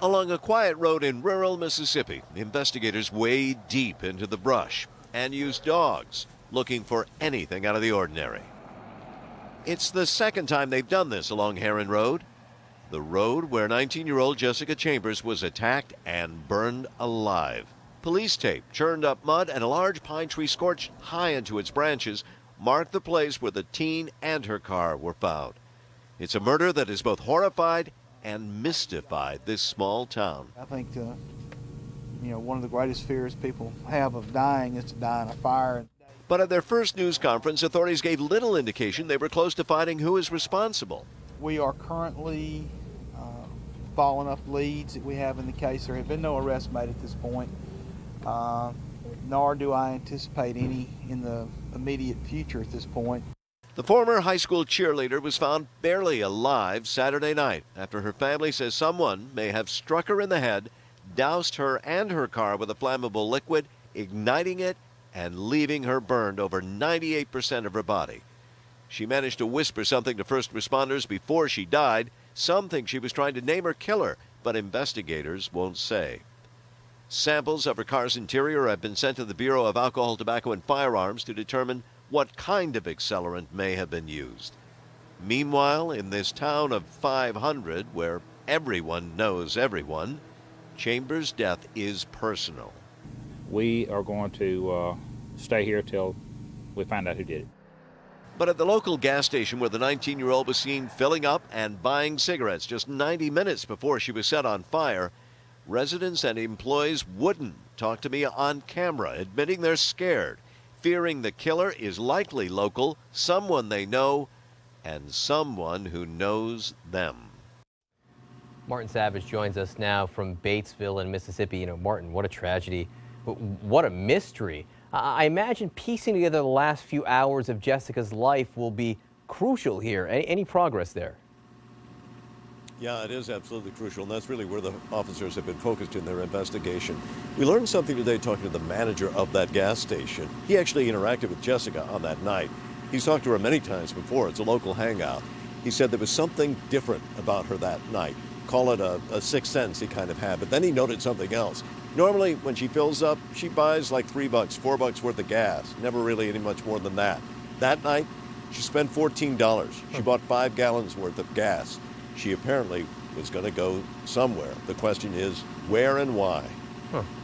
Along a quiet road in rural Mississippi, investigators wade deep into the brush and use dogs looking for anything out of the ordinary. It's the second time they've done this along Heron Road, the road where 19-year-old Jessica Chambers was attacked and burned alive. Police tape, churned up mud, and a large pine tree scorched high into its branches marked the place where the teen and her car were found. It's a murder that has both horrified and mystified this small town. I think, one of the greatest fears people have of dying is to die in a fire. But at their first news conference, authorities gave little indication they were close to finding who is responsible. We are currently following up leads that we have in the case. There have been no arrests made at this point, nor do I anticipate any in the immediate future at this point. The former high school cheerleader was found barely alive Saturday night after her family says someone may have struck her in the head, doused her and her car with a flammable liquid, igniting it and leaving her burned over 98% of her body. She managed to whisper something to first responders before she died. Some think she was trying to name her killer, but investigators won't say. Samples of her car's interior have been sent to the Bureau of Alcohol, Tobacco, and Firearms to determine what kind of accelerant may have been used. Meanwhile, in this town of 500, where everyone knows everyone, Chambers' death is personal. We are going to stay here till we find out who did it. But at the local gas station where the 19-year-old was seen filling up and buying cigarettes just 90 minutes before she was set on fire, residents and employees wouldn't talk to me on camera, admitting they're scared, fearing the killer is likely local, someone they know, and someone who knows them. Martin Savidge joins us now from Batesville in Mississippi. Martin, what a tragedy. What a mystery. I imagine piecing together the last few hours of Jessica's life will be crucial here. Any progress there? Yeah, it is absolutely crucial, and that's really where the officers have been focused in their investigation. We learned something today talking to the manager of that gas station. He actually interacted with Jessica on that night. He's talked to her many times before. It's a local hangout. He said there was something different about her that night. Call it a sixth sense he kind of had, but then he noted something else. Normally, when she fills up, she buys like $3, $4 worth of gas. Never really any much more than that. That night, she spent $14. She bought 5 gallons worth of gas. She apparently was going to go somewhere. The question is, where and why?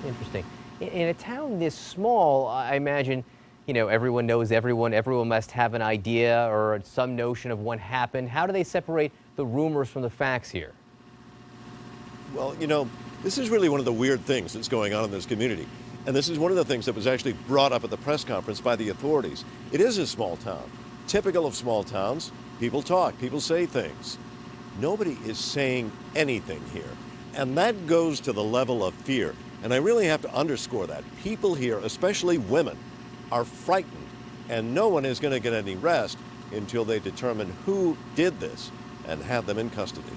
Interesting. In a town this small, I imagine, everyone knows everyone. Everyone must have an idea or some notion of what happened. How do they separate the rumors from the facts here? Well, this is really one of the weird things that's going on in this community. And this is one of the things that was actually brought up at the press conference by the authorities. It is a small town. Typical of small towns, people talk, people say things. Nobody is saying anything here. And that goes to the level of fear. And I really have to underscore that. People here, especially women, are frightened. And no one is going to get any rest until they determine who did this and have them in custody.